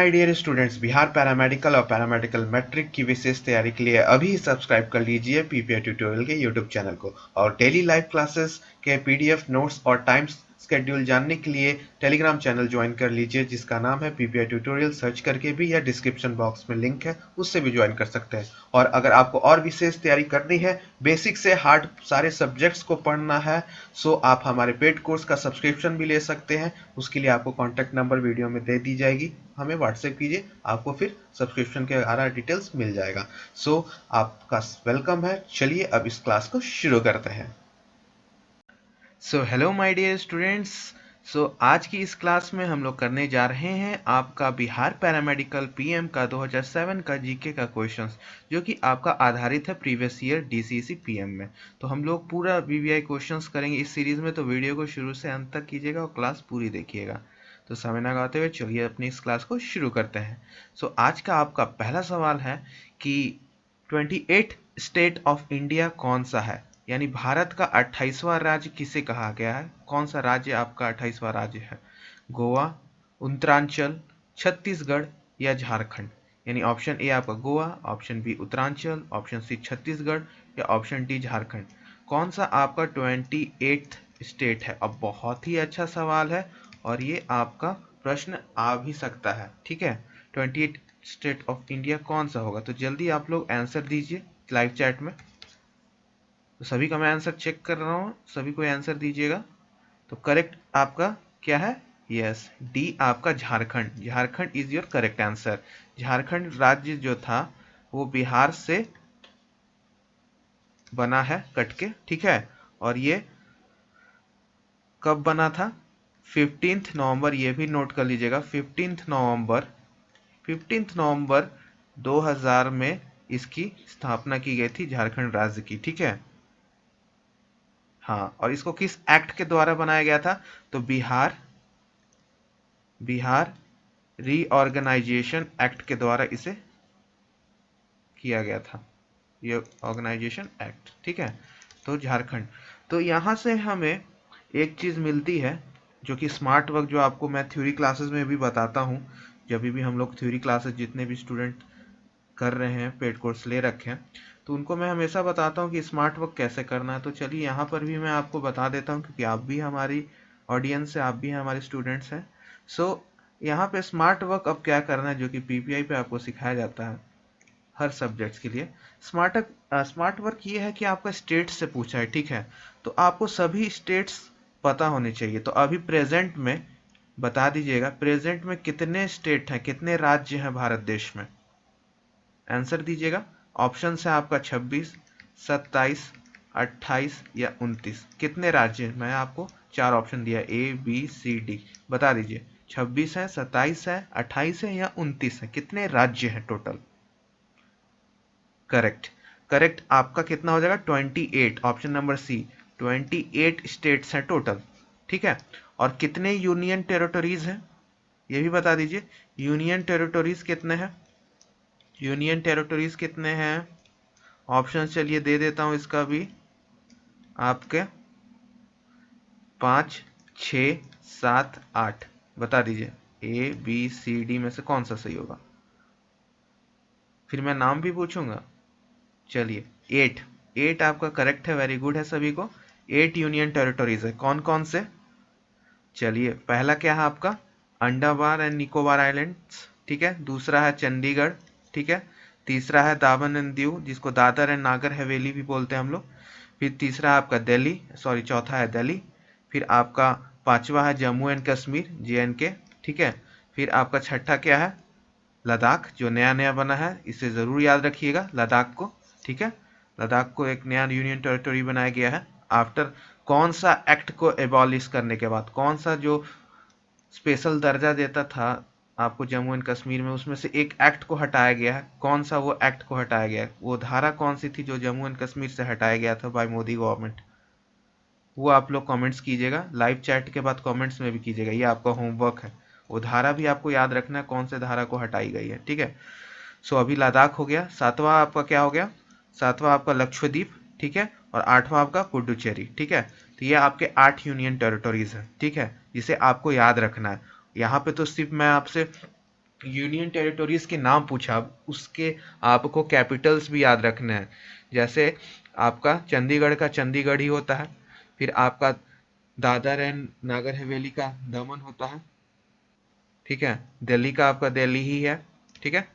My dear students, Bihar paramedical और paramedical matric की विशेष तैयारी के लिए अभी सब्सक्राइब कर लीजिए पीपीआई ट्यूटोरियल के यूट्यूब चैनल को। और डेली लाइव क्लासेस के पीडीएफ नोट्स और टाइम शेड्यूल जानने के लिए टेलीग्राम चैनल ज्वाइन कर लीजिए जिसका नाम है पीपीआई ट्यूटोरियल। सर्च करके भी या डिस्क्रिप्शन बॉक्स में लिंक है, उससे भी ज्वाइन कर सकते हैं। और अगर आपको और विशेष तैयारी करनी है, बेसिक से हार्ड सारे सब्जेक्ट्स को पढ़ना है, सो आप हमारे पेड कोर्स का सब्सक्रिप्शन भी ले सकते हैं। उसके लिए आपको कॉन्टैक्ट नंबर वीडियो में दे दी जाएगी, हमें व्हाट्सएप कीजिए, आपको फिर सब्सक्रिप्शन के सारा डिटेल्स मिल जाएगा। सो आपका वेलकम है। चलिए अब इस क्लास को शुरू करते हैं। So hello my dear students, आज की इस क्लास में हम लोग करने जा रहे हैं आपका बिहार पैरामेडिकल पीएम का 2007 का जीके का क्वेश्चंस, जो कि आपका आधारित है प्रीवियस ईयर डीसीसी पीएम में। तो हम लोग पूरा वीवीआई क्वेश्चंस करेंगे इस सीरीज में, तो वीडियो को शुरू से अंत तक कीजिएगा और क्लास पूरी देखिएगा। तो समय न गवाते हुए चलिए अपनी इस क्लास को शुरू करते हैं। आज का आपका पहला सवाल है कि 28 स्टेट ऑफ इंडिया कौन सा है, यानी भारत का 28वां राज्य किसे कहा गया है। कौन सा राज्य आपका 28वां राज्य है? गोवा, उत्तरांचल, छत्तीसगढ़ या झारखंड। यानी ऑप्शन ए आपका Goa, option B Uttaranchal, option C Chhattisgarh या ऑप्शन डी झारखंड। कौन सा आपका 28th स्टेट है? अब बहुत ही अच्छा सवाल है और ये आपका प्रश्न आ भी सकता है। ठीक है, 28 स्टेट ऑफ इंडिया कौन सा होगा? तो जल्दी आप लोग आंसर दीजिए लाइव चैट में। तो सभी का मैं आंसर चेक कर रहा हूँ, सभी को आंसर दीजिएगा। तो करेक्ट आपका क्या है? यस, डी आपका Jharkhand. Jharkhand is your correct answer. Jharkhand राज्य जो था वो बिहार से बना है कट के, ठीक है। और ये कब बना था? 15 नवंबर, ये भी नोट कर लीजिएगा। 15 नवंबर 2000 में इसकी स्थापना की गई थी झारखंड राज्य की, ठीक है। हाँ, और इसको किस एक्ट के द्वारा बनाया गया था? तो बिहार रीऑर्गेनाइजेशन एक्ट के द्वारा इसे किया गया था, ये ऑर्गेनाइजेशन एक्ट, ठीक है। तो झारखंड, तो यहाँ से हमें एक चीज मिलती है जो कि स्मार्ट वर्क, जो आपको मैं थ्योरी क्लासेस में भी बताता हूँ। जब भी हम लोग थ्योरी क्लासेस जितने भी स्टूडेंट कर रहे हैं, पेड कोर्स ले रखे हैं, तो उनको मैं हमेशा बताता हूँ कि स्मार्ट वर्क कैसे करना है। तो चलिए यहाँ पर भी मैं आपको बता देता हूँ, क्योंकि आप भी हमारी ऑडियंस है, आप भी हमारे स्टूडेंट्स हैं। यहाँ पे स्मार्ट वर्क अब क्या करना है, जो कि पीपीआई पे आपको सिखाया जाता है हर सब्जेक्ट्स के लिए। स्मार्ट वर्क ये है कि आपका स्टेट से पूछा है, ठीक है। तो आपको सभी स्टेट्स पता होने चाहिए। तो अभी प्रेजेंट में बता दीजिएगा, प्रेजेंट में कितने स्टेट हैं, कितने राज्य हैं भारत देश में? आंसर दीजिएगा। ऑप्शन है आपका 26, 27, 28 या 29। कितने राज्य? मैं आपको 4 ऑप्शन दिया, ए बी सी डी। बता दीजिए, 26 है, 27 है, 28 है या 29 है? कितने राज्य हैं टोटल? करेक्ट आपका कितना हो जाएगा? 28। ऑप्शन नंबर सी, 28 स्टेट्स हैं टोटल, ठीक है। और कितने यूनियन टेरिटरीज हैं ये भी बता दीजिए। यूनियन टेरिटरीज कितने हैं? यूनियन टेरिटरीज कितने हैं? ऑप्शन चलिए दे देता हूं इसका भी आपके, 5, 6, 7, 8। बता दीजिए ए बी सी डी में से कौन सा सही होगा। फिर मैं नाम भी पूछूंगा। चलिए 8 आपका करेक्ट है, वेरी गुड है सभी को। 8 यूनियन टेरिटरीज है। कौन कौन से? चलिए, पहला क्या है आपका? अंडमान एंड निकोबार आइलैंड्स, ठीक है। दूसरा है चंडीगढ़, ठीक है। तीसरा है दामन एंड दीव, जिसको दादर एंड नागर हवेली भी बोलते हैं हम लोग। फिर तीसरा है आपका दिल्ली, सॉरी चौथा है दिल्ली। फिर आपका पांचवा है जम्मू एंड कश्मीर, JNK, ठीक है। फिर आपका छठा क्या है? लद्दाख, जो नया नया बना है, इसे जरूर याद रखिएगा लद्दाख को, ठीक है। लद्दाख को एक नया यूनियन टेरिटरी बनाया गया है आफ्टर कौन सा एक्ट को एबॉलिश करने के बाद? कौन सा जो स्पेशल दर्जा देता था आपको जम्मू एंड कश्मीर में, उसमें से एक एक्ट को हटाया गया है। कौन सा वो एक्ट को हटाया गया है? वो धारा कौन सी थी जो जम्मू एंड कश्मीर से हटाया गया था बाय मोदी गवर्नमेंट? वो आप लोग कमेंट्स कीजिएगा, लाइव चैट के बाद कमेंट्स में भी कीजिएगा, ये आपका होमवर्क है। वो धारा भी आपको याद रखना है, कौन से धारा को हटाई गई है, ठीक है। अभी लद्दाख हो गया। सातवां आपका क्या हो गया? सातवां आपका लक्षद्वीप, ठीक है। और आठवां आपका पुडुचेरी, ठीक है। तो ये आपके 8 यूनियन टेरिटरीज है, ठीक है, जिसे आपको याद रखना है। यहाँ पे तो सिर्फ मैं आपसे यूनियन टेरिटोरीज के नाम पूछा, अब उसके आपको कैपिटल्स भी याद रखना है। जैसे आपका चंडीगढ़ का चंडीगढ़ ही होता है, फिर आपका दादर एंड नागर हवेली का दमन होता है, ठीक है। दिल्ली का आपका दिल्ली ही है, ठीक है।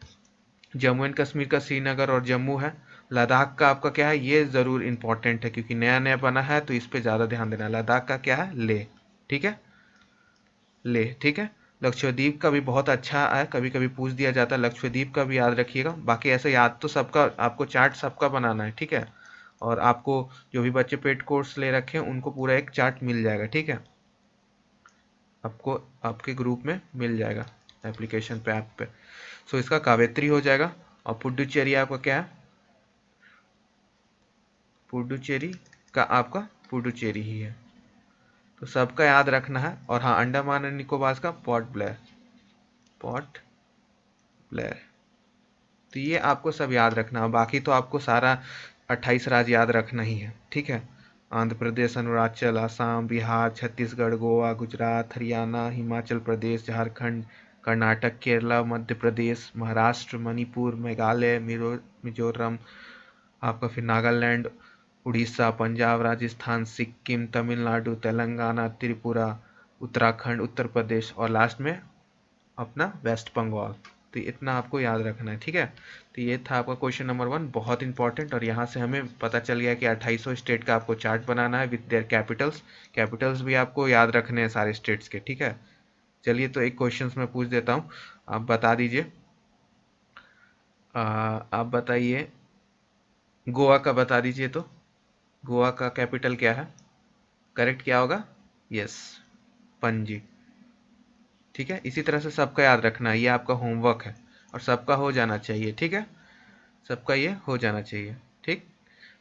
जम्मू एंड कश्मीर का श्रीनगर और जम्मू है। लद्दाख का आपका क्या है, ये ज़रूर इंपॉर्टेंट है क्योंकि नया नया बना है तो इस पे ज़्यादा ध्यान देना। लद्दाख का क्या है, लेह, ठीक है, लेह, ठीक है। लक्षद्वीप का भी बहुत अच्छा है, कभी कभी पूछ दिया जाता है, लक्षद्वीप का भी याद रखिएगा। बाकी ऐसे याद तो सबका, आपको चार्ट सबका बनाना है, ठीक है। और आपको जो भी बच्चे पेड कोर्स ले रखे हैं उनको पूरा एक चार्ट मिल जाएगा, ठीक है। आपको आपके ग्रुप में मिल जाएगा एप्लीकेशन पे, ऐप पे। सो इसका कावेत्री हो जाएगा। और पुडुचेरी आपका क्या है, पुडुचेरी का आपका पुडुचेरी ही है, तो सबका याद रखना है। और हाँ, अंडमान एंड निकोबार का पोर्ट ब्लेयर, पोर्ट ब्लेयर, तो ये आपको सब याद रखना है। बाकी तो आपको सारा 28 राज्य याद रखना ही है, ठीक है। आंध्र प्रदेश, अरुणाचल, असम, बिहार, छत्तीसगढ़, गोवा, गुजरात, हरियाणा, हिमाचल प्रदेश, झारखंड, कर्नाटक, केरला, मध्य प्रदेश, महाराष्ट्र, मणिपुर, मेघालय, मिजोरम, आपका फिर नागालैंड, उड़ीसा, पंजाब, राजस्थान, सिक्किम, तमिलनाडु, तेलंगाना, त्रिपुरा, उत्तराखंड, उत्तर प्रदेश और लास्ट में अपना वेस्ट बंगाल। तो इतना आपको याद रखना है, ठीक है। तो ये था आपका क्वेश्चन नंबर 1, बहुत इंपॉर्टेंट। और यहाँ से हमें पता चल गया कि 2800 स्टेट का आपको चार्ट बनाना है विद देयर कैपिटल्स। कैपिटल्स भी आपको याद रखने हैं सारे स्टेट्स के, ठीक है। चलिए, तो एक क्वेश्चन मैं पूछ देता हूँ, आप बता दीजिए। आप बताइए, गोवा का बता दीजिए। तो गोवा का कैपिटल क्या है, करेक्ट क्या होगा, यस, पणजी, ठीक है। इसी तरह से सबका याद रखना है, ये आपका होमवर्क है और सबका हो जाना चाहिए, ठीक है। सबका ये हो जाना चाहिए, ठीक।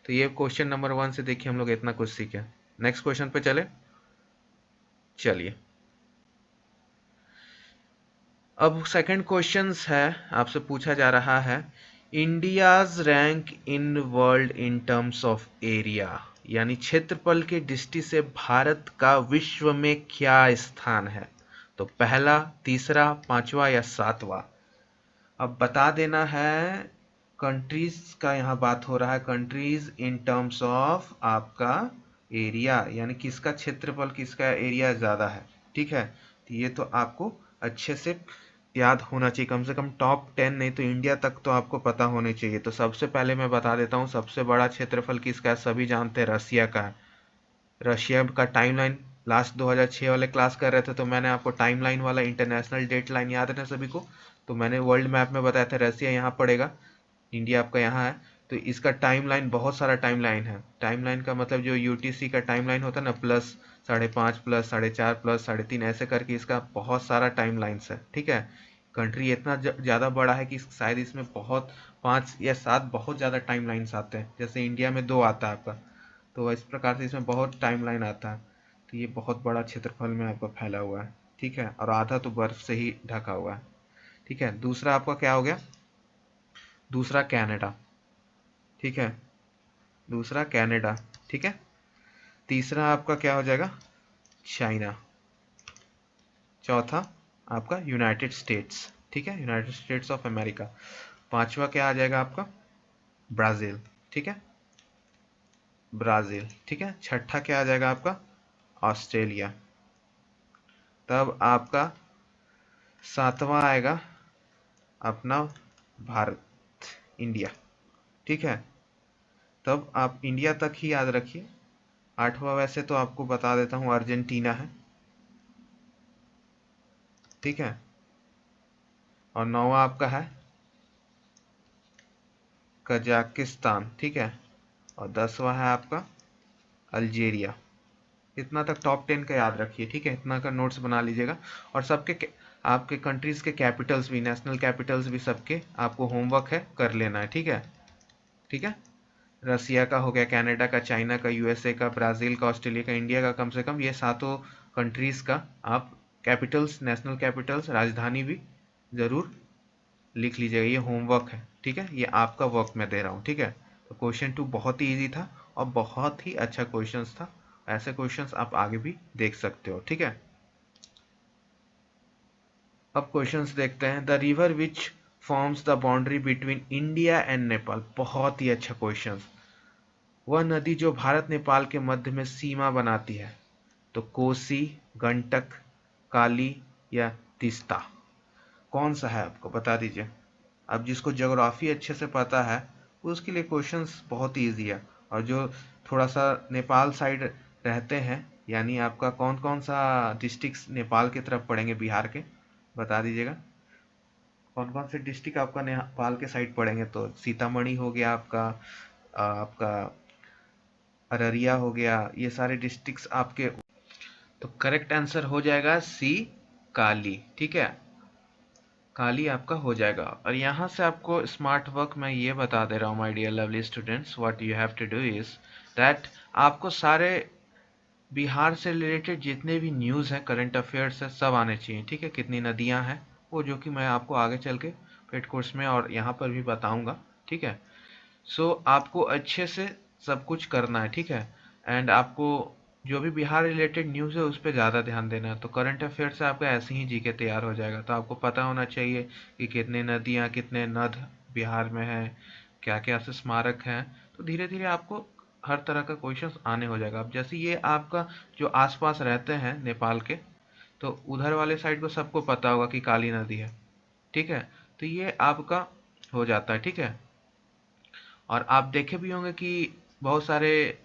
तो ये क्वेश्चन नंबर 1 से देखिए हम लोग इतना कुछ सीखे। नेक्स्ट क्वेश्चन पे चले, चलिए। अब सेकंड क्वेश्चन है, आपसे पूछा जा रहा है, India's rank in world in terms of area, यानी क्षेत्रफल की दृष्टि से भारत का विश्व में क्या स्थान है। तो पहला, तीसरा, पांचवा या सातवां। अब बता देना है। कंट्रीज का यहाँ बात हो रहा है, कंट्रीज इन टर्म्स ऑफ आपका एरिया, यानी किसका क्षेत्रफल, किसका एरिया ज़्यादा है, ठीक है। तो ये तो आपको अच्छे से याद होना चाहिए, कम से कम टॉप 10 नहीं तो इंडिया तक तो आपको पता होने चाहिए। तो सबसे पहले मैं बता देता हूँ, सबसे बड़ा क्षेत्रफल किसका है, सभी जानते हैं, रसिया का है। रशिया का टाइमलाइन लास्ट 2006 वाले क्लास कर रहे थे तो मैंने आपको टाइमलाइन वाला इंटरनेशनल डेट लाइन याद है ना सभी को। तो मैंने वर्ल्ड मैप में बताया था रसिया यहाँ पड़ेगा, इंडिया आपका यहाँ है। तो इसका टाइमलाइन, बहुत सारा टाइमलाइन है। टाइमलाइन का मतलब जो यूटीसी का टाइमलाइन होता है ना, प्लस 5.5 प्लस 4.5 प्लस 3.5 ऐसे करके इसका बहुत सारा टाइमलाइंस है, ठीक है। कंट्री इतना ज़्यादा बड़ा है कि शायद इसमें बहुत 5 या 7 बहुत ज़्यादा टाइमलाइंस आते हैं, जैसे इंडिया में 2 आता है आपका। तो इस प्रकार से इसमें बहुत टाइमलाइन आता है। तो ये बहुत बड़ा क्षेत्रफल में आपका फैला हुआ है, ठीक है। और आधा तो बर्फ से ही ढका हुआ है, ठीक है। दूसरा आपका क्या हो गया, दूसरा कनाडा, ठीक है, दूसरा कनाडा, ठीक है। तीसरा आपका क्या हो जाएगा, चाइना। चौथा आपका यूनाइटेड स्टेट्स, ठीक है, यूनाइटेड स्टेट्स ऑफ अमेरिका। पांचवा क्या आ जाएगा आपका, ब्राज़ील, ठीक है, ब्राज़ील, ठीक है। छठा क्या आ जाएगा आपका, ऑस्ट्रेलिया। तब आपका सातवां आएगा अपना भारत, इंडिया, ठीक है। तब आप इंडिया तक ही याद रखिए। आठवां वैसे तो आपको बता देता हूँ, अर्जेंटीना है, ठीक है। और नौवां आपका है कजाकिस्तान, ठीक है। और 10वां है आपका अल्जीरिया। इतना तक टॉप 10 का याद रखिए, ठीक है, इतना का नोट्स बना लीजिएगा। और आपके कंट्रीज के कैपिटल्स भी, नेशनल कैपिटल्स भी सबके आपको होमवर्क है, कर लेना है, ठीक है, ठीक है। रसिया का हो गया, कनाडा का, चाइना का, यूएसए का, ब्राज़ील का, ऑस्ट्रेलिया का, इंडिया का, कम से कम ये सातों कंट्रीज का आप कैपिटल्स, नेशनल कैपिटल्स, राजधानी भी ज़रूर लिख लीजिएगा। ये होमवर्क है, ठीक है, ये आपका वर्क मैं दे रहा हूँ, ठीक है। तो क्वेश्चन 2 बहुत ही ईजी था और बहुत ही अच्छा क्वेश्चन था। ऐसे क्वेश्चंस आप आगे भी देख सकते हो, ठीक है। अब क्वेश्चंस देखते हैं। The river which forms the boundary between India and Nepal. बहुत ही अच्छा क्वेश्चन। वह नदी जो भारत नेपाल के मध्य में सीमा बनाती है, तो कोसी, गंडक, काली या तीस्ता, कौन सा है आपको बता दीजिए। अब जिसको ज्योग्राफी अच्छे से पता है उसके लिए क्वेश्चंस बहुत ही ईजी है, और जो थोड़ा सा नेपाल साइड रहते हैं, यानी आपका कौन कौन सा डिस्ट्रिक्ट नेपाल की तरफ पड़ेंगे बिहार के, बता दीजिएगा। कौन कौन से डिस्ट्रिक्ट आपका नेपाल के साइड पड़ेंगे, तो सीतामढ़ी हो गया आपका, आपका अररिया हो गया, ये सारे डिस्ट्रिक्ट्स आपके। तो करेक्ट आंसर हो जाएगा सी, काली। ठीक है, काली आपका हो जाएगा। और यहाँ से आपको स्मार्ट वर्क मैं ये बता दे रहा हूँ my dear lovely students, what you have to do is that आपको सारे बिहार से रिलेटेड जितने भी न्यूज़ हैं, करंट अफेयर्स है, सब आने चाहिए। ठीक है, कितनी नदियाँ हैं वो, जो कि मैं आपको आगे चल के पेड कोर्स में और यहाँ पर भी बताऊंगा। ठीक है, सो आपको अच्छे से सब कुछ करना है। ठीक है, एंड आपको जो भी बिहार रिलेटेड न्यूज़ है उस पर ज़्यादा ध्यान देना है। तो करंट अफेयर से आपका ऐसे ही जीके तैयार हो जाएगा। तो आपको पता होना चाहिए कि कितने नदियाँ, कितने नद बिहार में हैं, क्या क्या से स्मारक हैं। तो धीरे धीरे आपको हर तरह का क्वेश्चन आने हो जाएगा। अब जैसे ये आपका जो आसपास रहते हैं नेपाल के, तो उधर वाले साइड को सबको पता होगा कि काली नदी है। ठीक है, तो ये आपका हो जाता है। ठीक है, और आप देखे भी होंगे कि बहुत सारे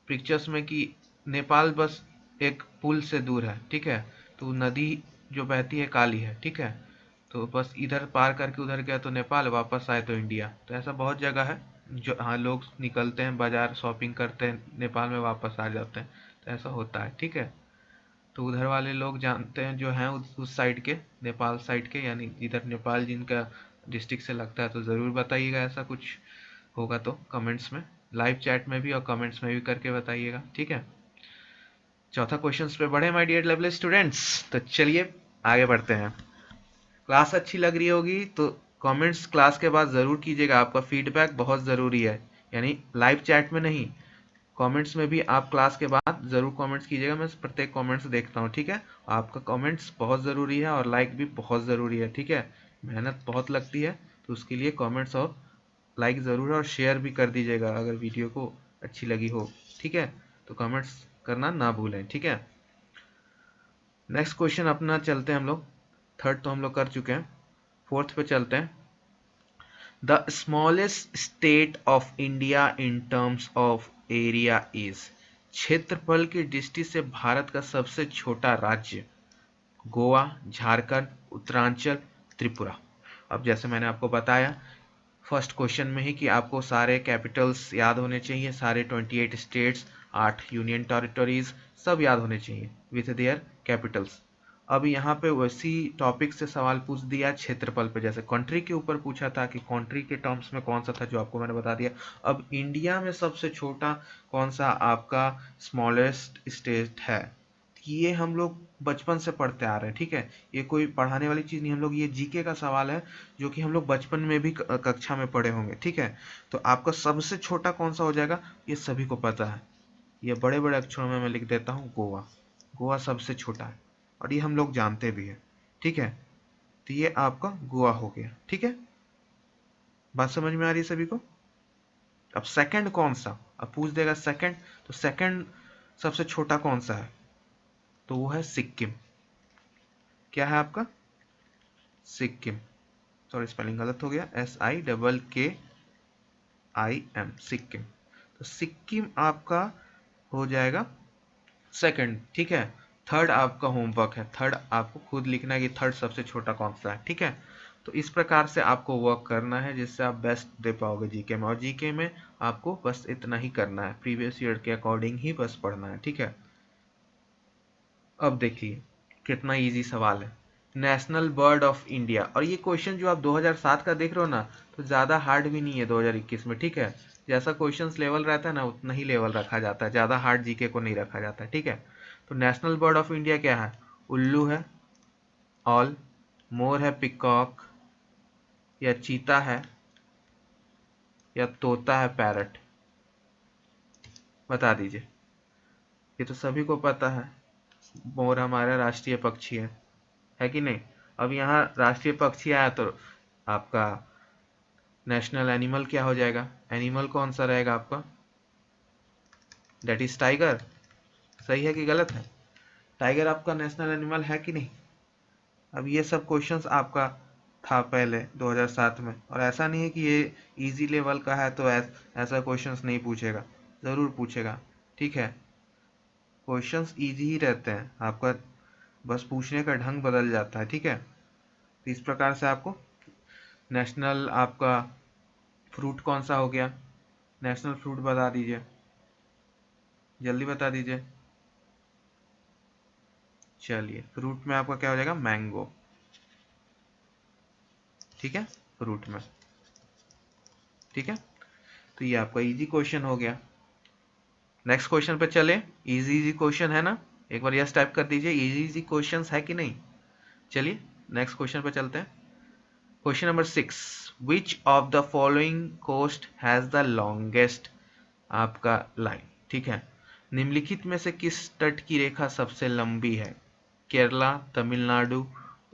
पिक्चर्स में कि नेपाल बस एक पुल से दूर है। ठीक है, तो नदी जो बहती है काली है। ठीक है, तो बस इधर पार करके उधर गया तो नेपाल, वापस आए तो इंडिया। तो ऐसा बहुत जगह है जो, हाँ, लोग निकलते हैं बाजार शॉपिंग करते हैं, नेपाल में वापस आ जाते हैं। तो ऐसा होता है। ठीक है, तो उधर वाले लोग जानते हैं जो हैं उस साइड के, नेपाल साइड के, यानी इधर नेपाल जिनका डिस्ट्रिक्ट से लगता है। तो ज़रूर बताइएगा, ऐसा कुछ होगा तो कमेंट्स में, लाइव चैट में भी और कमेंट्स में भी करके बताइएगा। ठीक है, चौथा क्वेश्चन पे बढ़े माय डियर लवली स्टूडेंट्स। तो चलिए आगे बढ़ते हैं। क्लास अच्छी लग रही होगी तो कमेंट्स क्लास के बाद ज़रूर कीजिएगा। आपका फीडबैक बहुत ज़रूरी है, यानी लाइव चैट में नहीं, कमेंट्स में भी आप क्लास के बाद ज़रूर कमेंट्स कीजिएगा। मैं प्रत्येक कमेंट्स देखता हूँ। ठीक है, आपका कमेंट्स बहुत ज़रूरी है और लाइक भी बहुत ज़रूरी है। ठीक है, मेहनत बहुत लगती है, तो उसके लिए कमेंट्स और लाइक ज़रूर है, और शेयर भी कर दीजिएगा अगर वीडियो को अच्छी लगी हो। ठीक है, तो कमेंट्स करना ना भूलें। ठीक है, नेक्स्ट क्वेश्चन अपना चलते हैं हम लोग। थर्ड तो हम लोग कर चुके हैं, फोर्थ पे चलते हैं। The smallest state of India in terms of area is. क्षेत्रफल की दृष्टि से भारत का सबसे छोटा राज्य। गोवा, झारखंड, उत्तरांचल, त्रिपुरा। अब जैसे मैंने आपको बताया फर्स्ट क्वेश्चन में ही कि आपको सारे कैपिटल्स याद होने चाहिए, सारे 28 स्टेट्स, 8 यूनियन टेरिटरीज, सब याद होने चाहिए विथ देयर कैपिटल्स। अब यहाँ पे वैसी टॉपिक से सवाल पूछ दिया क्षेत्रफल पे, जैसे कंट्री के ऊपर पूछा था कि कंट्री के टर्म्स में कौन सा था, जो आपको मैंने बता दिया। अब इंडिया में सबसे छोटा कौन सा आपका स्मॉलेस्ट स्टेट है, ये हम लोग बचपन से पढ़ते आ रहे हैं। ठीक है, ये कोई पढ़ाने वाली चीज़ नहीं, हम लोग, ये जीके का सवाल है जो कि हम लोग बचपन में भी कक्षा में पढ़े होंगे। ठीक है, तो आपका सबसे छोटा कौन सा हो जाएगा, ये सभी को पता है। ये बड़े बड़े अक्षरों में मैं लिख देता हूँ, गोवा। गोवा सबसे छोटा है और ये हम लोग जानते भी हैं। ठीक है, तो ये आपका गोवा हो गया। ठीक है, बात समझ में आ रही है सभी को। अब सेकंड कौन सा, अब पूछ देगा सेकंड, तो सेकंड सबसे छोटा कौन सा है, तो वो है सिक्किम। क्या है आपका, सिक्किम। सॉरी स्पेलिंग गलत हो गया, SIKKIM, सिक्किम। तो सिक्किम आपका हो जाएगा सेकंड। ठीक है, थर्ड आपका होमवर्क है, थर्ड आपको खुद लिखना है कि थर्ड सबसे छोटा कौन सा है। ठीक है, तो इस प्रकार से आपको वर्क करना है जिससे आप बेस्ट दे पाओगे जीके में। और जीके में आपको बस इतना ही करना है, प्रीवियस ईयर के अकॉर्डिंग ही बस पढ़ना है। ठीक है, अब देखिए कितना इजी सवाल है। नेशनल बर्ड ऑफ इंडिया, और ये क्वेश्चन जो आप 2007 का देख रहे हो ना, तो ज़्यादा हार्ड भी नहीं है 2021 में। ठीक है, जैसा क्वेश्चंस लेवल रहता है ना, उतना ही लेवल रखा जाता है, ज़्यादा हार्ड जीके को नहीं रखा जाता है। ठीक है, तो नेशनल बर्ड ऑफ इंडिया क्या है, उल्लू है, ऑल, मोर है, पिकॉक, या चीता है, या तोता है, पैरट, बता दीजिए। ये तो सभी को पता है, मोर हमारा राष्ट्रीय पक्षी है कि नहीं। अब यहाँ राष्ट्रीय पक्षी आया तो आपका नेशनल एनिमल क्या हो जाएगा, एनिमल कौन सा रहेगा आपका, डेट इज टाइगर। सही है कि गलत है, टाइगर आपका नेशनल एनिमल है कि नहीं। अब ये सब क्वेश्चंस आपका था पहले 2007 में, और ऐसा नहीं है कि ये इजी लेवल का है तो ऐसा क्वेश्चंस नहीं पूछेगा, ज़रूर पूछेगा। ठीक है, क्वेश्चंस इजी ही रहते हैं आपका, बस पूछने का ढंग बदल जाता है। ठीक है, तो इस प्रकार से आपको नेशनल आपका फ्रूट कौन सा हो गया, नेशनल फ्रूट बता दीजिए, जल्दी बता दीजिए। चलिए, फ्रूट में आपका क्या हो जाएगा, मैंगो। ठीक है, फ्रूट में। ठीक है, तो ये आपका इजी क्वेश्चन हो गया। नेक्स्ट क्वेश्चन पे चले, इजी इजी क्वेश्चन है ना, एक बार यस टाइप कर दीजिए, इजी इजी क्वेश्चंस है कि नहीं। चलिए नेक्स्ट क्वेश्चन पे चलते हैं। Question number 6, which of the following coast has the longest आपका लाइन। ठीक है, निम्नलिखित में से किस तट की रेखा सबसे लंबी है, केरला, तमिलनाडु,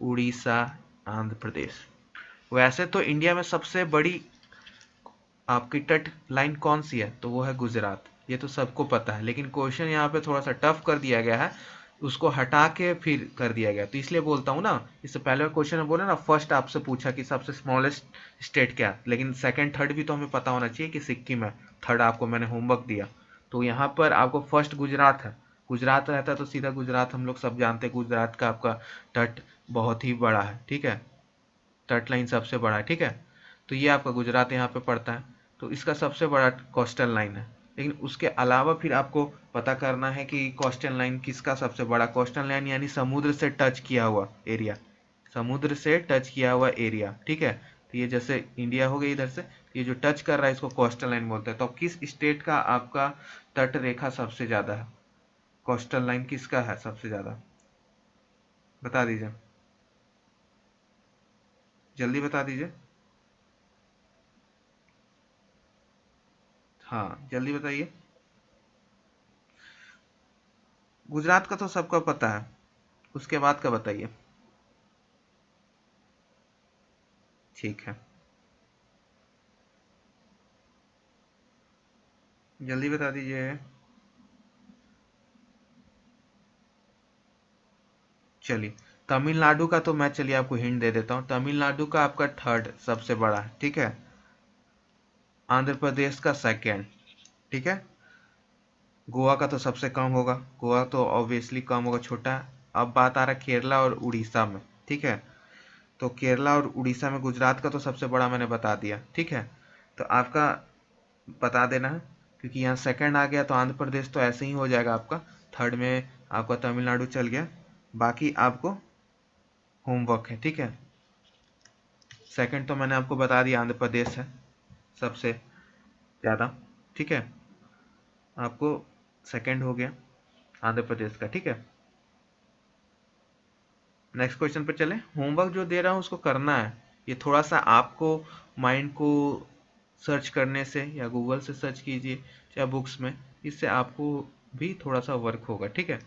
उड़ीसा, आंध्र प्रदेश। वैसे तो इंडिया में सबसे बड़ी आपकी तट लाइन कौन सी है, तो वो है गुजरात, ये तो सबको पता है, लेकिन क्वेश्चन यहाँ पे थोड़ा सा टफ कर दिया गया है, उसको हटा के फिर कर दिया गया, तो इसलिए बोलता हूँ ना, इससे पहले क्वेश्चन में बोला ना, फर्स्ट आपसे पूछा कि सबसे स्मॉलेस्ट स्टेट क्या है, लेकिन सेकंड थर्ड भी तो हमें पता होना चाहिए कि सिक्किम है, थर्ड आपको मैंने होमवर्क दिया, तो यहाँ पर आपको फर्स्ट गुजरात है, गुजरात रहता है तो सीधा गुजरात, हम लोग सब जानते हैं गुजरात का आपका तट बहुत ही बड़ा है। ठीक है, तट लाइन सबसे बड़ा है। ठीक है, तो ये आपका गुजरात यहाँ पे पड़ता है, तो इसका सबसे बड़ा कोस्टल लाइन है, लेकिन उसके अलावा फिर आपको पता करना है कि कोस्टल लाइन किसका सबसे बड़ा, कोस्टल लाइन यानी समुद्र से टच किया हुआ एरिया, समुद्र से टच किया हुआ एरिया। ठीक है, तो ये जैसे इंडिया हो गई इधर से, ये जो टच कर रहा है इसको कोस्टल लाइन बोलते हैं। तो किस स्टेट का आपका तट रेखा सबसे ज्यादा है, कोस्टल लाइन किसका है सबसे ज्यादा, बता दीजिए, जल्दी बता दीजिए। हाँ जल्दी बताइए। गुजरात का तो सबको पता है, उसके बाद का बताइए। ठीक है, जल्दी बता दीजिए। चलिए, तमिलनाडु का तो मैं चलिए आपको हिंट दे देता हूँ, तमिलनाडु का आपका थर्ड सबसे बड़ा है। ठीक है, आंध्र प्रदेश का सेकेंड। ठीक है, गोवा का तो सबसे कम होगा, गोवा तो ऑब्वियसली कम होगा, छोटा है। अब बात आ रहा है केरला और उड़ीसा में। ठीक है, तो केरला और उड़ीसा में गुजरात का तो सबसे बड़ा मैंने बता दिया। ठीक है, तो आपका बता देना है, क्योंकि यहाँ सेकंड आ गया तो आंध्र प्रदेश तो ऐसे ही हो जाएगा आपका, थर्ड में आपका तमिलनाडु चल गया, बाकी आपको होमवर्क है। ठीक है, सेकंड तो मैंने आपको बता दिया, आंध्र प्रदेश है सबसे ज़्यादा। ठीक है, आपको सेकंड हो गया आंध्र प्रदेश का। ठीक है, नेक्स्ट क्वेश्चन पे चले। होमवर्क जो दे रहा हूँ उसको करना है, ये थोड़ा सा आपको माइंड को सर्च करने से या गूगल से सर्च कीजिए या बुक्स में, इससे आपको भी थोड़ा सा वर्क होगा। ठीक है,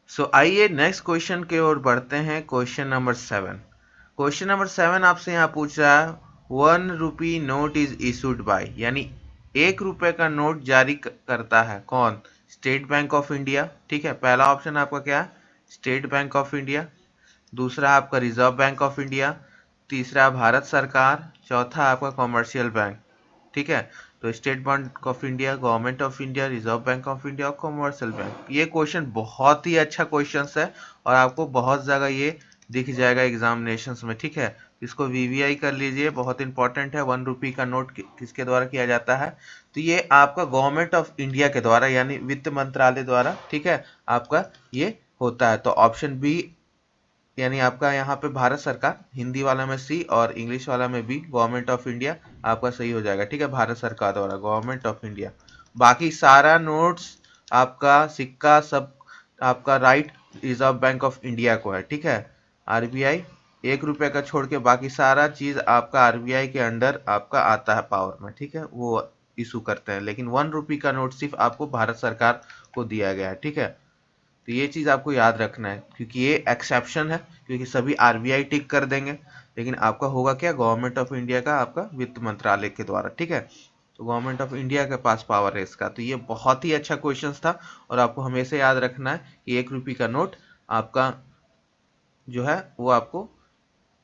सो आइए नेक्स्ट क्वेश्चन की ओर बढ़ते हैं। क्वेश्चन नंबर 7, क्वेश्चन नंबर 7 आपसे यहाँ पूछ रहा है, 1 rupee note is issued by, यानी 1 रुपए का नोट जारी करता है कौन, स्टेट बैंक ऑफ इंडिया। ठीक है, पहला ऑप्शन आपका क्या है, स्टेट बैंक ऑफ इंडिया, दूसरा आपका रिजर्व बैंक ऑफ इंडिया, तीसरा भारत सरकार, चौथा आपका कॉमर्शियल बैंक। ठीक है, तो state bank of India, government of India, reserve bank of India और कॉमर्शियल बैंक। ये क्वेश्चन बहुत ही अच्छा क्वेश्चन है और आपको बहुत जगह ये दिख जाएगा एग्जामिनेशंस में। ठीक है, इसको वीवीआई कर लीजिए, बहुत इंपॉर्टेंट है। 1 रुपी का नोट किसके द्वारा किया जाता है, तो ये आपका गवर्नमेंट ऑफ इंडिया के द्वारा यानी वित्त मंत्रालय द्वारा। ठीक है, आपका ये होता है, तो ऑप्शन बी यानी आपका यहाँ पे भारत सरकार, हिंदी वाला में सी और इंग्लिश वाला में बी, गवर्नमेंट ऑफ इंडिया आपका सही हो जाएगा। ठीक है, भारत सरकार द्वारा, गवर्नमेंट ऑफ इंडिया। बाकी सारा नोट्स आपका सिक्का सब आपका right reserve bank of India को है। ठीक है, आरबीआई 1 रुपए का छोड़ के बाकी सारा चीज आपका आरबीआई के अंडर आपका आता है पावर में। ठीक है, वो इशू करते हैं, लेकिन 1 रुपी का नोट सिर्फ आपको भारत सरकार को दिया गया है। ठीक है, तो ये चीज़ आपको याद रखना है, क्योंकि ये एक्सेप्शन है, क्योंकि सभी आरबीआई टिक कर देंगे, लेकिन आपका होगा क्या, गवर्नमेंट ऑफ इंडिया का, आपका वित्त मंत्रालय के द्वारा, ठीक है। तो गवर्नमेंट ऑफ इंडिया के पास पावर है इसका। तो ये बहुत ही अच्छा क्वेश्चन था, और आपको हमेशा याद रखना है कि 1 रुपये का नोट आपका जो है वो आपको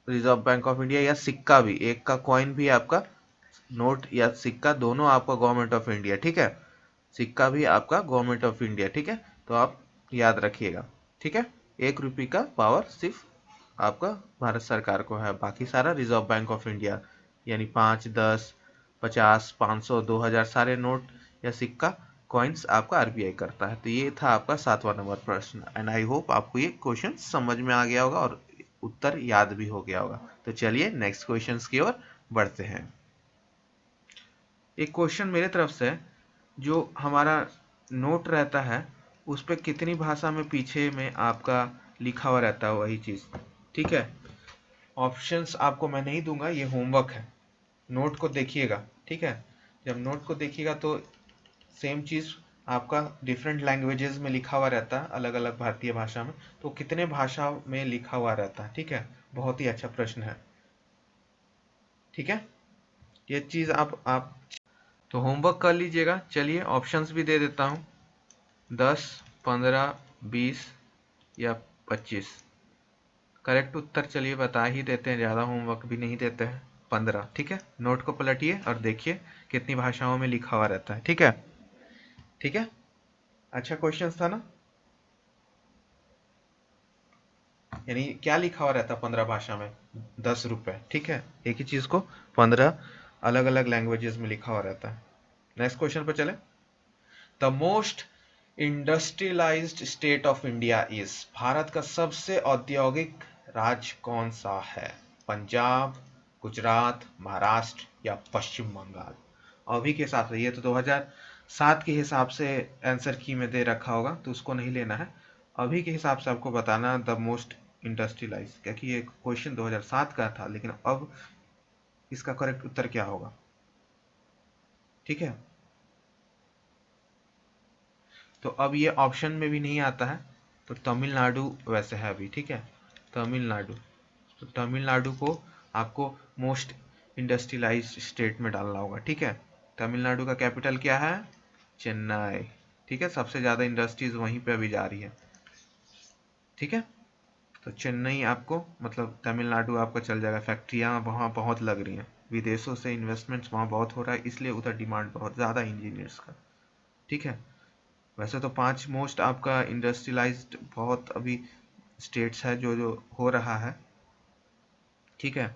रिजर्व बैंक ऑफ इंडिया, या सिक्का भी, एक का कॉइन भी आपका, नोट या सिक्का दोनों आपका गवर्नमेंट ऑफ इंडिया, ठीक है। सिक्का भी आपका गवर्नमेंट ऑफ इंडिया, ठीक है। तो आप याद रखिएगा, ठीक है। 1 रुपये का पावर सिर्फ आपका भारत सरकार को है, बाकी सारा रिजर्व बैंक ऑफ इंडिया, यानी 5, 10, 50, 500, 2000 सारे नोट या सिक्का कॉइन्स आपका आरबीआई करता है। तो ये था आपका 7वां नंबर प्रश्न, एंड आई होप आपको ये क्वेश्चन समझ में आ गया होगा और उत्तर याद भी हो गया होगा। तो चलिए नेक्स्ट क्वेश्चन की ओर बढ़ते हैं। एक क्वेश्चन मेरे तरफ से, जो हमारा नोट रहता है उस पर कितनी भाषा में पीछे में आपका लिखा हुआ रहता है, वही चीज़, ठीक है। ऑप्शंस आपको मैं नहीं दूंगा, ये होमवर्क है। नोट को देखिएगा, ठीक है। जब नोट को देखिएगा तो सेम चीज़ आपका डिफरेंट लैंग्वेजेस में लिखा हुआ रहता है, अलग अलग भारतीय भाषा में। तो कितने भाषा में लिखा हुआ रहता है, ठीक है। बहुत ही अच्छा प्रश्न है, ठीक है। ये चीज़ आप तो होमवर्क कर लीजिएगा। चलिए ऑप्शंस भी दे देता हूँ, 10, 15, 20 या 25। करेक्ट उत्तर चलिए बता ही देते हैं, ज़्यादा होमवर्क भी नहीं देते हैं। 15, ठीक है। नोट को पलटिए और देखिए कितनी भाषाओं में लिखा हुआ रहता है, ठीक है। ठीक है, अच्छा क्वेश्चन था ना। यानी क्या लिखा हुआ रहता है 15 भाषा में, 10 रुपए, ठीक है। एक ही चीज को 15 अलग अलग लैंग्वेजेस में लिखा हुआ रहता है। नेक्स्ट क्वेश्चन पर चले। The most industrialised state of India is, Bharat का सबसे औद्योगिक राज्य कौन सा है? पंजाब, गुजरात, महाराष्ट्र या पश्चिम बंगाल? अभी के हिसाब से, ये तो 2007 के हिसाब से आंसर की में दे रखा होगा, तो उसको नहीं लेना है। अभी के हिसाब से आपको बताना द मोस्ट इंडस्ट्रियलाइज, क्योंकि ये क्वेश्चन 2007 का था, लेकिन अब इसका करेक्ट उत्तर क्या होगा, ठीक है। तो अब ये ऑप्शन में भी नहीं आता है, तो तमिलनाडु वैसे है अभी, ठीक है। तमिलनाडु, तो तमिलनाडु को आपको मोस्ट इंडस्ट्रियलाइज्ड स्टेट में डालना होगा, ठीक है। तमिलनाडु का कैपिटल क्या है? चेन्नई, ठीक है। सबसे ज़्यादा इंडस्ट्रीज वहीं पे अभी जा रही है, ठीक है। तो चेन्नई आपको, मतलब तमिलनाडु आपका चल जाएगा। फैक्ट्रियाँ वहाँ बहुत लग रही हैं, विदेशों से इन्वेस्टमेंट्स वहाँ बहुत हो रहा है, इसलिए उधर डिमांड बहुत ज़्यादा इंजीनियर्स का, ठीक है। वैसे तो 5 मोस्ट आपका इंडस्ट्रियलाइज्ड बहुत अभी स्टेट्स है जो जो हो रहा है, ठीक है।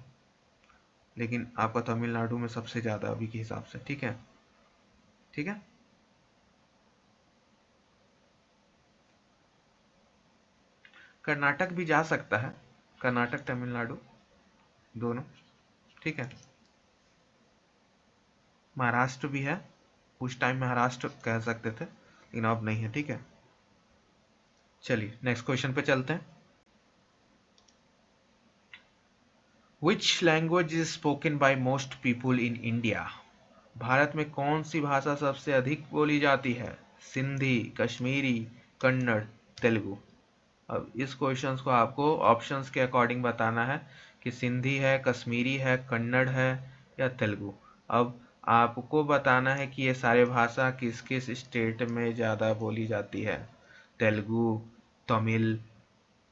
लेकिन आपका तमिलनाडु में सबसे ज़्यादा अभी के हिसाब से, ठीक है। ठीक है, कर्नाटक भी जा सकता है, कर्नाटक तमिलनाडु दोनों, ठीक है। महाराष्ट्र भी है, उस टाइम महाराष्ट्र कह सकते थे, लेकिन अब नहीं है, ठीक है। चलिए नेक्स्ट क्वेश्चन पे चलते हैं। Which language is spoken by most people in India? Bharat में कौन सी भाषा सबसे अधिक बोली जाती है? सिंधी, कश्मीरी, कन्नड़, तेलुगु? अब इस क्वेश्चन को आपको ऑप्शंस के अकॉर्डिंग बताना है कि सिंधी है, कश्मीरी है, कन्नड़ है या तेलुगु। अब आपको बताना है कि ये सारे भाषा किस किस स्टेट में ज़्यादा बोली जाती है। तेलुगु, तमिल,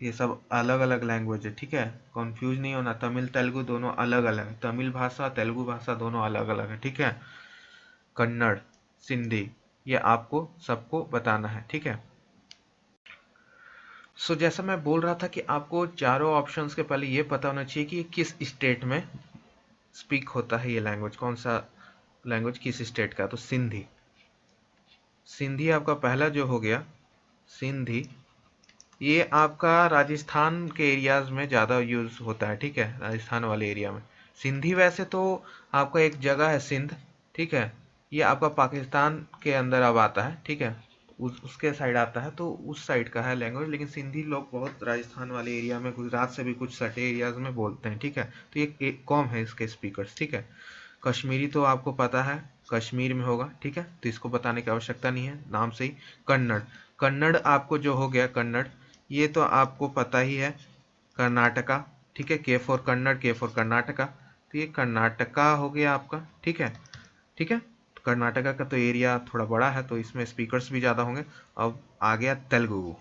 ये सब अलग अलग लैंग्वेज है, ठीक है। कंफ्यूज नहीं होना, तमिल तेलुगु दोनों अलग अलग है, तमिल भाषा तेलुगु भाषा दोनों अलग अलग है, ठीक है। कन्नड़, सिंधी, ये आपको सबको बताना है, ठीक है। जैसा मैं बोल रहा था कि आपको चारों ऑप्शंस के पहले ये पता होना चाहिए कि किस स्टेट में स्पीक होता है ये लैंग्वेज, कौन सा लैंग्वेज किस स्टेट का। तो सिंधी, सिंधी आपका पहला जो हो गया, सिंधी, ये आपका राजस्थान के एरियाज में ज़्यादा यूज़ होता है, ठीक है, राजस्थान वाले एरिया में। सिंधी वैसे तो आपका एक जगह है सिंध, ठीक है। ये आपका पाकिस्तान के अंदर अब आता है, ठीक है। उसके साइड आता है, तो उस साइड का है लैंग्वेज, लेकिन सिंधी लोग बहुत राजस्थान वाले एरिया में, गुजरात से भी कुछ सटे एरियाज में बोलते हैं, ठीक है। तो ये एक कॉम है इसके स्पीकर्स, ठीक है। कश्मीरी तो आपको पता है, कश्मीर में होगा, ठीक है, तो इसको बताने की आवश्यकता नहीं है, नाम से ही। कन्नड़, कन्नड़ आपको जो हो गया कन्नड़, ये तो आपको पता ही है, कर्नाटका, ठीक है, के फॉर कन्नड़, के फॉर कर्नाटका, तो ये कर्नाटका हो गया आपका, ठीक है, ठीक है। तो कर्नाटका का तो एरिया थोड़ा बड़ा है, तो इसमें स्पीकर्स भी ज़्यादा होंगे। अब आ गया तेलुगु,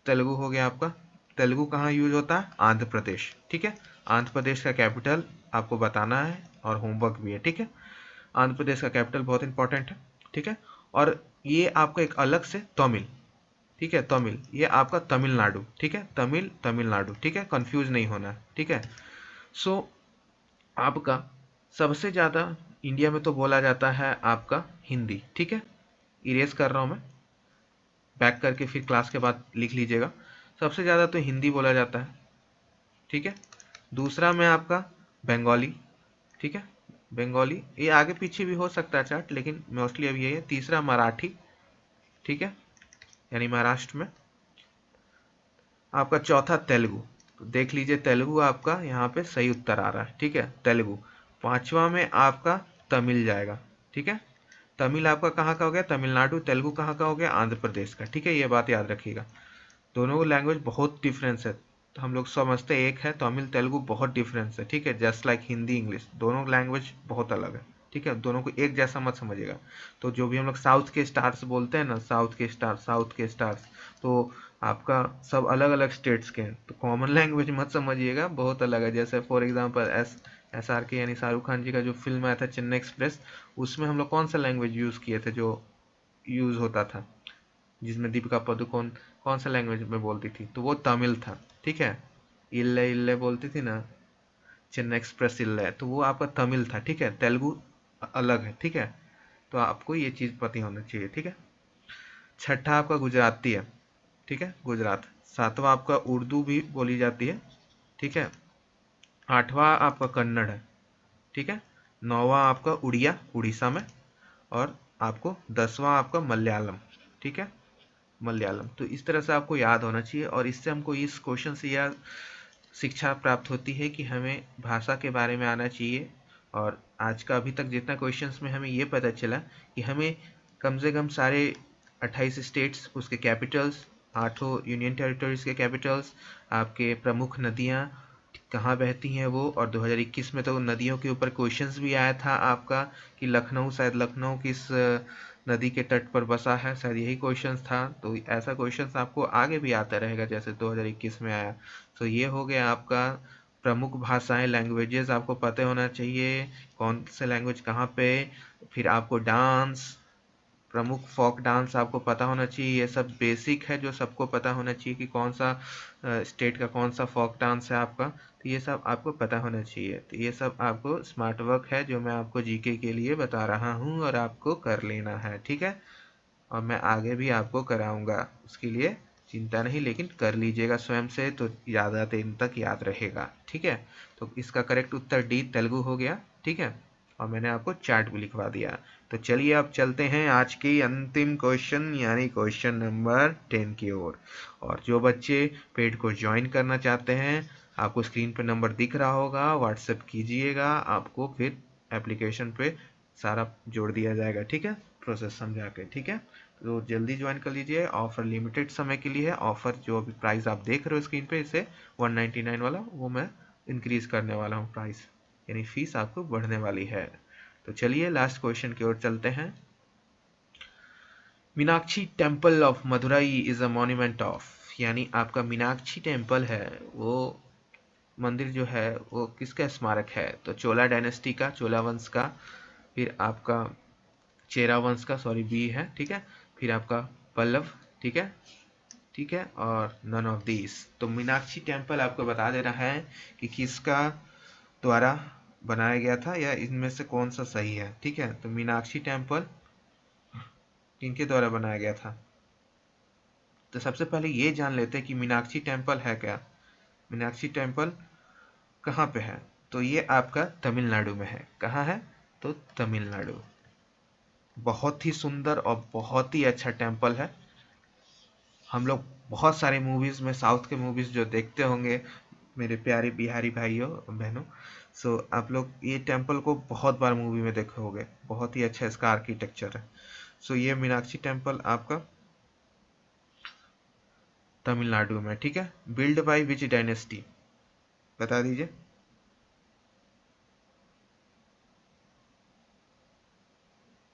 तेलुगु हो गया आपका। तेलुगु कहाँ यूज होता है? आंध्र प्रदेश, ठीक है। आंध्र प्रदेश का कैपिटल आपको बताना है और होमवर्क भी है, ठीक है। आंध्र प्रदेश का कैपिटल बहुत इंपॉर्टेंट है, ठीक है। और ये आपका एक अलग से तमिल, ठीक है, तमिल, ये आपका तमिलनाडु, ठीक है, तमिल तमिलनाडु, ठीक है, कंफ्यूज नहीं होना है, ठीक है। सो आपका सबसे ज़्यादा इंडिया में तो बोला जाता है आपका हिंदी, ठीक है। इरेज कर रहा हूँ मैं, बैक करके फिर क्लास के बाद लिख लीजिएगा। सबसे ज़्यादा तो हिंदी बोला जाता है, ठीक है। दूसरा में आपका बंगाली, ठीक है, बंगाली, ये आगे पीछे भी हो सकता है चार्ट, लेकिन मोस्टली अब ये है। तीसरा मराठी, ठीक है, यानी महाराष्ट्र में। आपका चौथा तेलुगु, तो देख लीजिए तेलुगु आपका यहाँ पे सही उत्तर आ रहा है, ठीक है, तेलुगु। पांचवा में आपका तमिल जाएगा, ठीक है। तमिल आपका कहाँ का हो गया? तमिलनाडु। तेलुगु कहाँ का हो गया? आंध्र प्रदेश का, ठीक है, ये बात याद रखिएगा। दोनों लैंग्वेज बहुत डिफरेंस है, तो हम लोग समझते एक है, तमिल तेलुगु बहुत डिफरेंस है, ठीक है, जस्ट लाइक हिंदी इंग्लिश, दोनों लैंग्वेज बहुत अलग है, ठीक है, दोनों को एक जैसा मत समझिएगा। तो जो भी हम लोग साउथ के स्टार्स बोलते हैं ना, साउथ के स्टार, साउथ के स्टार्स, तो आपका सब अलग अलग स्टेट्स के हैं, तो कॉमन लैंग्वेज मत समझिएगा, बहुत अलग है। जैसे फॉर एग्जांपल SRK यानी शाहरुख खान जी का जो फिल्म आया था चेन्नई एक्सप्रेस, उसमें हम लोग कौन सा लैंग्वेज यूज़ किए थे जो यूज़ होता था, जिसमें दीपिका पादुकोण कौन सा लैंग्वेज में बोलती थी? तो वो तमिल था, ठीक है। इल्ले इल्ले बोलती थी ना, चेन्नई एक्सप्रेस इल्ले, तो वो आपका तमिल था, ठीक है। तेलुगु अलग है, ठीक है, तो आपको ये चीज़ पता होना चाहिए, ठीक है। छठा आपका गुजराती है, ठीक है, गुजरात। सातवां आपका उर्दू भी बोली जाती है, ठीक है। आठवां आपका कन्नड़ है, ठीक है। नौवां आपका उड़िया, उड़ीसा में। और आपको 10वां आपका मलयालम, ठीक है, मलयालम। तो इस तरह से आपको याद होना चाहिए, और इससे हमको इस क्वेश्चन से यह शिक्षा प्राप्त होती है कि हमें भाषा के बारे में आना चाहिए। और आज का अभी तक जितना क्वेश्चंस में हमें ये पता चला कि हमें कम से कम सारे 28 स्टेट्स, उसके कैपिटल्स, 8 यूनियन टेरिटरीज के कैपिटल्स, आपके प्रमुख नदियाँ कहाँ बहती हैं वो, और 2021 में तो नदियों के ऊपर क्वेश्चंस भी आया था आपका कि लखनऊ, शायद लखनऊ किस नदी के तट पर बसा है, शायद यही क्वेश्चंस था। तो ऐसा क्वेश्चंस आपको आगे भी आता रहेगा जैसे 2021 में आया। तो ये हो गया आपका प्रमुख भाषाएं, लैंग्वेजेस आपको पता होना चाहिए, कौन से लैंग्वेज कहाँ पे। फिर आपको डांस, प्रमुख फोक डांस आपको पता होना चाहिए, ये सब बेसिक है जो सबको पता होना चाहिए कि कौन सा स्टेट का कौन सा फोक डांस है आपका, तो ये सब आपको पता होना चाहिए। तो ये सब आपको स्मार्ट वर्क है जो मैं आपको जीके के लिए बता रहा हूँ, और आपको कर लेना है, ठीक है। और मैं आगे भी आपको कराऊंगा, उसके लिए चिंता नहीं, लेकिन कर लीजिएगा स्वयं से, तो ज़्यादा दिन तक याद रहेगा, ठीक है। तो इसका करेक्ट उत्तर डी, तेलुगु हो गया, ठीक है। और मैंने आपको चार्ट भी लिखवा दिया। तो चलिए अब चलते हैं आज की अंतिम क्वेश्चन यानी क्वेश्चन नंबर 10 की ओर। और जो बच्चे पेड को ज्वाइन करना चाहते हैं, आपको स्क्रीन पर नंबर दिख रहा होगा, व्हाट्सएप कीजिएगा, आपको फिर एप्लीकेशन पे सारा जोड़ दिया जाएगा, ठीक है, प्रोसेस समझा के, ठीक है। तो जल्दी ज्वाइन कर लीजिए, ऑफर लिमिटेड समय के लिए है। ऑफर जो अभी प्राइस आप देख रहे हो स्क्रीन पे, इसे 199 वाला, वो मैं इंक्रीज करने वाला हूँ प्राइस, यानी फीस आपको बढ़ने वाली है। तो चलिए लास्ट क्वेश्चन की ओर चलते हैं। Meenakshi temple of Madurai is a monument of, यानी आपका मीनाक्षी टेम्पल है, वो मंदिर जो है वो किसका स्मारक है? तो चोला डायनेस्टी का, चोला वंश का, फिर आपका चेरा वंश का, सॉरी बी है, ठीक है, फिर आपका पल्लव, ठीक है, ठीक है, और नन ऑफ दिस। तो मीनाक्षी टेम्पल आपको बता दे रहा है कि किसका द्वारा बनाया गया था, या इनमें से कौन सा सही है, ठीक है। तो मीनाक्षी टेम्पल किनके द्वारा बनाया गया था? तो सबसे पहले ये जान लेते हैं कि मीनाक्षी टेम्पल है क्या। मीनाक्षी टेम्पल कहाँ पे है? तो ये आपका तमिलनाडु में है। कहाँ है? तो तमिलनाडु। बहुत ही सुंदर और बहुत ही अच्छा टेम्पल है। हम लोग बहुत सारे मूवीज में, साउथ के मूवीज जो देखते होंगे मेरे प्यारे बिहारी भाइयों बहनों, सो आप लोग ये टेम्पल को बहुत बार मूवी में देखे होंगे, बहुत ही अच्छा इसका आर्किटेक्चर है। सो ये मीनाक्षी टेम्पल आपका तमिलनाडु में, ठीक है। बिल्ड बाय विच डायनेस्टी, बता दीजिए।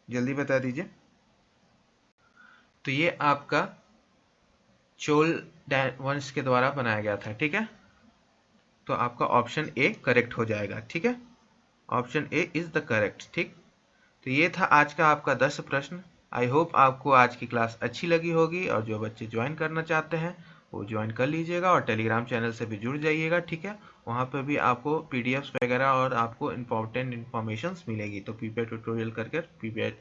जल्दी बता दीजिए। तो ये आपका चोल वंश के द्वारा बनाया गया था, ठीक है। तो आपका ऑप्शन ए करेक्ट हो जाएगा, ठीक है। Option A is the correct, ठीक। तो ये था आज का आपका 10 प्रश्न। आई होप आपको आज की क्लास अच्छी लगी होगी, और जो बच्चे ज्वाइन करना चाहते हैं वो ज्वाइन कर लीजिएगा, और टेलीग्राम चैनल से भी जुड़ जाइएगा, ठीक है। वहाँ पे भी आपको पीडीएफ्स वगैरह और आपको इम्पोर्टेंट इन्फॉर्मेशंस मिलेगी। तो पीपीआई ट्यूटोरियल करके पीपीआई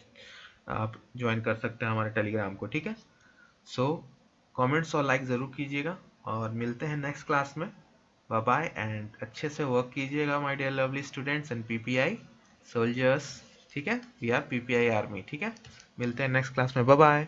आप ज्वाइन कर सकते हैं हमारे टेलीग्राम को, ठीक है। सो कमेंट्स और लाइक ज़रूर कीजिएगा, और मिलते हैं नेक्स्ट क्लास में। बाय बाय, एंड अच्छे से वर्क कीजिएगा my dear lovely students and PPI soldiers, ठीक है। वी आर पीपीआई आर्मी, ठीक है। मिलते हैं नेक्स्ट क्लास में, बाय बाय।